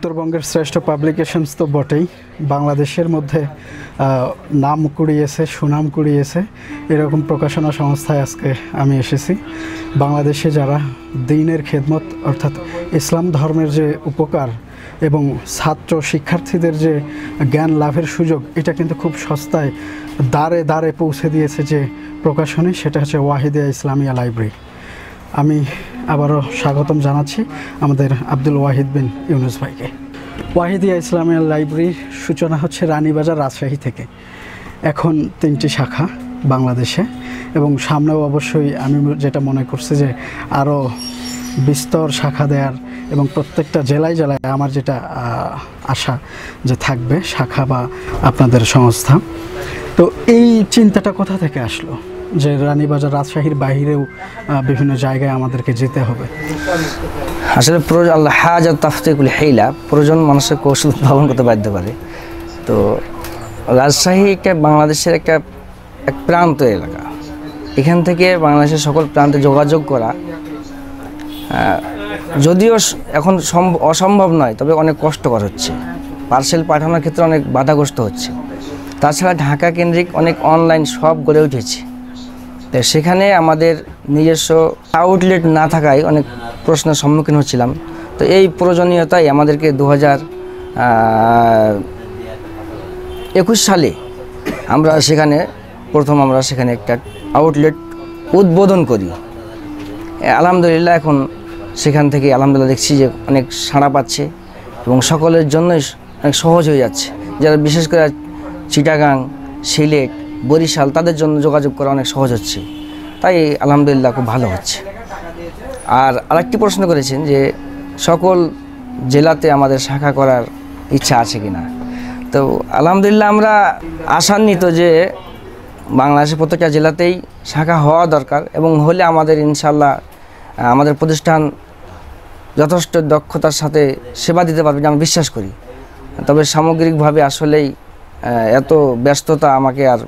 উত্তরবঙ্গের শ্রেষ্ঠ পাবলিকেশনস তো বটেই, বাংলাদেশের মধ্যে নাম কুড়িয়েছে, সুনাম কুড়িয়েছে এরকম প্রকাশনা সংস্থায় আজকে আমি এসেছি। বাংলাদেশে যারা দ্বীনের খেদমত অর্থাৎ ইসলাম ধর্মের যে উপকার এবং ছাত্র শিক্ষার্থীদের যে জ্ঞান লাভের সুযোগ, এটা কিন্তু খুব সস্তায় দ্বারে দ্বারে পৌঁছে দিয়েছে যে প্রকাশনী, সেটা হচ্ছে ওয়াহিদিয়া ইসলামিয়া লাইব্রেরি। আমি আবারও স্বাগতম জানাচ্ছি আমাদের আব্দুল ওয়াহিদ বিন ইউনুস ভাইকে। ওয়াহিদিয়া ইসলামিয়া লাইব্রেরির সূচনা হচ্ছে রানীবাজার রাজশাহী থেকে। এখন 3টি শাখা বাংলাদেশে, এবং সামনেও অবশ্যই আমি যেটা মনে করছি যে আরও বিস্তর শাখা দেওয়ার, এবং প্রত্যেকটা জেলায় জেলায় আমার যেটা আশা যে থাকবে শাখা বা আপনাদের সংস্থা। তো এই চিন্তাটা কোথা থেকে আসলো যে রানীবাজার রাজশাহীর বাইরেও বিভিন্ন জায়গায় আমাদেরকে যেতে হবে? আসলে আল্লাহ হাজার তাফতিকুল হেইলা, প্রয়োজন মানুষের কৌশল উদ্ভাবন করতে বাধ্য করে। তো রাজশাহী একটা বাংলাদেশের এক প্রান্ত এলাকা। এখান থেকে বাংলাদেশের সকল প্রান্তে যোগাযোগ করা যদিও এখন অসম্ভব নয়, তবে অনেক কষ্টকর হচ্ছে। পার্সেল পাঠানোর ক্ষেত্রে অনেক বাধাগ্রস্ত হচ্ছে। তাছাড়া ঢাকা কেন্দ্রিক অনেক অনলাইন শপ গড়ে উঠেছে। তো সেখানে আমাদের নিজস্ব আউটলেট না থাকায় অনেক প্রশ্নের সম্মুখীন হচ্ছিলাম। তো এই প্রয়োজনীয়তাই আমাদেরকে 2021 সালে আমরা সেখানে একটা আউটলেট উদ্বোধন করি। আলহামদুলিল্লাহ এখন সেখান থেকে আলহামদুলিল্লাহ দেখছি যে অনেক সাড়া পাচ্ছে এবং সকলের জন্যই অনেক সহজ হয়ে যাচ্ছে। যারা বিশেষ করে চিটাগাং, সিলেট, বরিশাল, তাদের জন্য যোগাযোগ করা অনেক সহজ হচ্ছে। তাই আলহামদুলিল্লাহ খুব ভালো হচ্ছে। আর আরেকটি প্রশ্ন করেছেন যে সকল জেলাতে আমাদের শাখা করার ইচ্ছা আছে কিনা। তো আলহামদুলিল্লাহ আমরা আশান্বিত যে বাংলাদেশের প্রত্যেকটা জেলাতেই শাখা হওয়া দরকার, এবং হলে আমাদের ইনশাল্লাহ আমাদের প্রতিষ্ঠান যথেষ্ট দক্ষতার সাথে সেবা দিতে পারবে, আমি বিশ্বাস করি। তবে সামগ্রিকভাবে আসলেই এত ব্যস্ততা আমাকে আর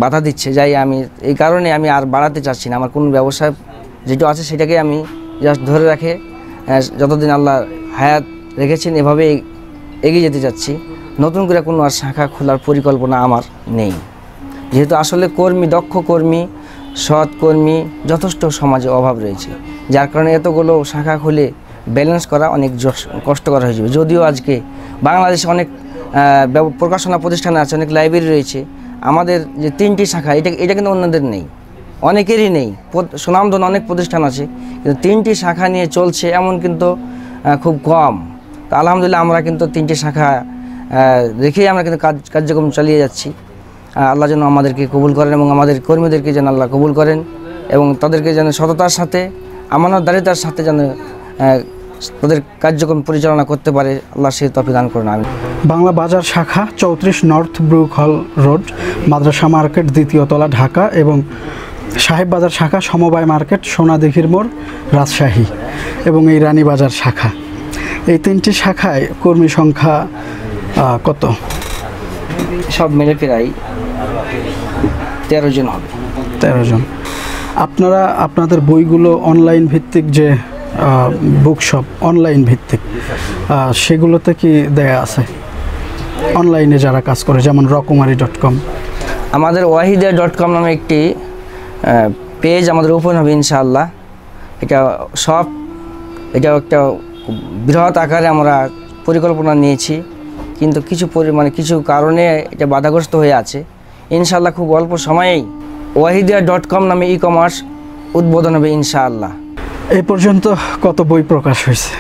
বাধা দিচ্ছে, যাই আমি এই কারণে আমি আর বাড়াতে চাচ্ছি না। আমার কোনো ব্যবসায় যেটা আছে সেটাকে আমি জাস্ট ধরে রাখে যতদিন আল্লাহ হায়াত রেখেছেন এভাবে এগিয়ে যেতে চাচ্ছি। নতুন করে কোনো আর শাখা খোলার পরিকল্পনা আমার নেই, যেহেতু আসলে দক্ষ কর্মী, সৎ কর্মী যথেষ্ট সমাজে অভাব রয়েছে, যার কারণে এতগুলো শাখা খুলে ব্যালেন্স করা অনেক কষ্টকর হয়ে যাবে। যদিও আজকে বাংলাদেশে অনেক প্রকাশনা প্রতিষ্ঠান আছে, অনেক লাইব্রেরি রয়েছে, আমাদের যে 3টি শাখা এটা কিন্তু অন্যদের নেই, অনেকেরই নেই। সুনামধন্য অনেক প্রতিষ্ঠান আছে, কিন্তু 3টি শাখা নিয়ে চলছে এমন কিন্তু খুব কম। তো আলহামদুলিল্লাহ আমরা কিন্তু 3টি শাখা রেখেই আমরা কিন্তু কার্যক্রম চালিয়ে যাচ্ছি। আল্লাহ যেন আমাদেরকে কবুল করেন এবং আমাদের কর্মীদেরকে যেন আল্লাহ কবুল করেন, এবং তাদেরকে যেন সততার সাথে আমানতদারিতার সাথে যেন তাদের কার্যক্রম পরিচালনা করতে পারে, আল্লাহ সেই তৌফিক দান করেন। আমি বাংলা বাজার শাখা 34 নর্থ ব্রুক হল রোড, মাদ্রাসা মার্কেট, 2য় তলা, ঢাকা, এবং সাহেব বাজার শাখা সমবায় মার্কেট, সোনাদিঘির মোড়, রাজশাহী, এবং এই রানীবাজার শাখা। এই 3টি শাখায় কর্মী সংখ্যা কত? সব মিলে প্রায় 13 জন হবে। 13 জন। আপনারা আপনাদের বইগুলো অনলাইন ভিত্তিক যে বুকশপ অনলাইন ভিত্তিক সেগুলোতে কি দেয়া আছে? অনলাইনে যারা কাজ করে, যেমন রকমারি.com, আমাদের ওয়াহিদিয়া.com নামে একটি পেজ আমাদের ওপেন হবে ইনশাআল্লাহ। এটা একটা বৃহৎ আকারে আমরা পরিকল্পনা নিয়েছি, কিন্তু কিছু কারণে এটা বাধাগ্রস্ত হয়ে আছে। ইনশাআল্লাহ খুব অল্প সময়েই ওয়াহিদিয়া.com নামে ই-কমার্স উদ্বোধন হবে ইনশাআল্লাহ। এই পর্যন্ত কত বই প্রকাশ হয়েছে?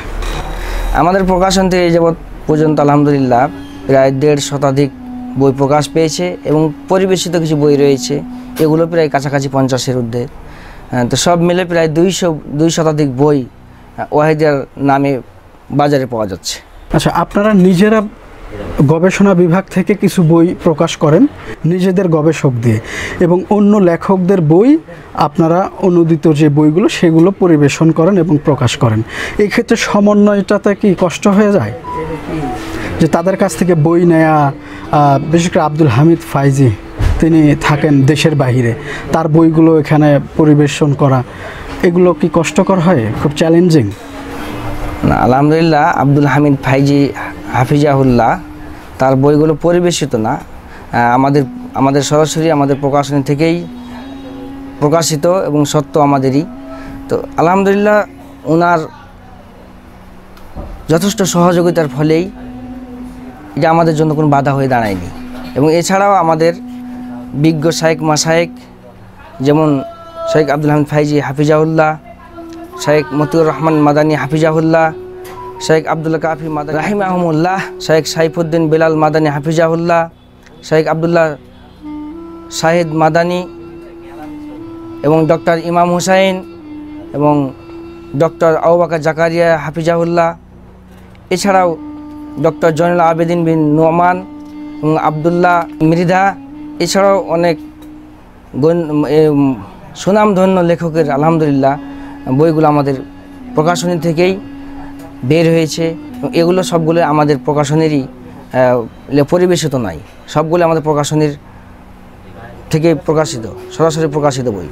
আমাদের প্রকাশন থেকে এই যাবৎ পর্যন্ত আলহামদুলিল্লাহ প্রায় 1.5 শতাধিক বই প্রকাশ পেয়েছে, এবং পরিবেশিত কিছু বই রয়েছে, এগুলো প্রায় কাছাকাছি 50-এর ঊর্ধ্বে। তো সব মিলে প্রায় 2 শতাধিক বই ওয়াহিদিয়ার নামে বাজারে পাওয়া যাচ্ছে। আচ্ছা, আপনারা নিজেরা গবেষণা বিভাগ থেকে কিছু বই প্রকাশ করেন নিজেদের গবেষক দিয়ে, এবং অন্য লেখকদের বই আপনারা অনুদিত যে বইগুলো সেগুলো পরিবেশন করেন এবং প্রকাশ করেন। এই ক্ষেত্রে সমন্বয়টাতে কি কষ্ট হয়ে যায় যে তাদের কাছ থেকে বই নেয়া? বিশেষ করে আব্দুল হামিদ ফাইজি, তিনি থাকেন দেশের বাইরে, তার বইগুলো এখানে পরিবেশন করা, এগুলো কি কষ্টকর হয়? খুব চ্যালেঞ্জিং? না, আলহামদুলিল্লাহ আব্দুল হামিদ ফাইজি হাফিজাহুল্লাহ তার বইগুলো পরিবেশিত না, আমাদের সরাসরি আমাদের প্রকাশনী থেকেই প্রকাশিত এবং সত্য আমাদেরই। তো আলহামদুলিল্লাহ ওনার যথেষ্ট সহযোগিতার ফলেই এটা আমাদের জন্য কোনো বাধা হয়ে দাঁড়ায়নি। এবং এছাড়াও আমাদের বিজ্ঞ শায়েখ মাশায়েখ যেমন শেখ আব্দুল হামিদ ফাইজি হাফিজাহুল্লাহ, শেখ মতিউর রহমান মাদানী হাফিজাহুল্লাহ, শেখ আবদুল্লাহ কাফি মাদানী রাহিমাহুমুল্লাহ, শেখ সাইফুদ্দিন বেলাল মাদানী হাফিজাহুল্লাহ, শেখ আবদুল্লাহ শাহিদ মাদানী এবং ডক্টর ইমাম হুসাইন এবং ডক্টর আবু বকর জাকারিয়া হাফিজাহুল্লাহ, এছাড়াও ডক্টর জয়নুল আবেদিন বিন নোমান এবং আবদুল্লাহ মৃধা, এছাড়াও অনেক সুনামধন্য লেখকের আলহামদুলিল্লাহ বইগুলো আমাদের প্রকাশনী থেকেই বের হয়েছে। এগুলো সবগুলো আমাদের প্রকাশনীরই পরিবেশিত নাই, সবগুলো আমাদের প্রকাশনীর থেকে প্রকাশিত, সরাসরি প্রকাশিত বই।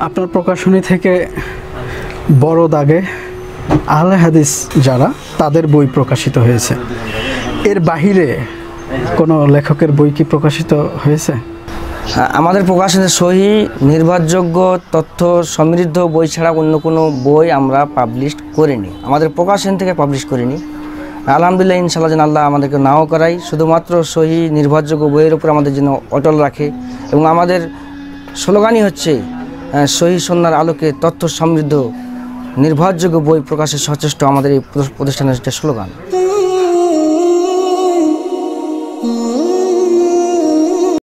আপনার প্রকাশনী থেকে বড় দাগে আহলে হাদিস যারা তাদের বই প্রকাশিত হয়েছে, এর বাহিরে কোনো লেখকের বই কি প্রকাশিত হয়েছে? আমাদের প্রকাশনের সহি নির্ভরযোগ্য তথ্য সমৃদ্ধ বই ছাড়া অন্য কোনো বই আমরা পাবলিশ করিনি, আমাদের প্রকাশন থেকে পাবলিশ করিনি। আলহামদুলিল্লাহ, ইনশাআল্লাহ যেন আল্লাহ আমাদেরকে নাও করাই, শুধুমাত্র সহি নির্ভরযোগ্য বইয়ের উপর আমাদের জন্য অটল রাখে। এবং আমাদের স্লোগানই হচ্ছে সহি সুন্নাহর আলোকে তথ্য সমৃদ্ধ নির্ভরযোগ্য বই প্রকাশের সচেষ্ট আমাদের এই প্রতিষ্ঠানের স্লোগান।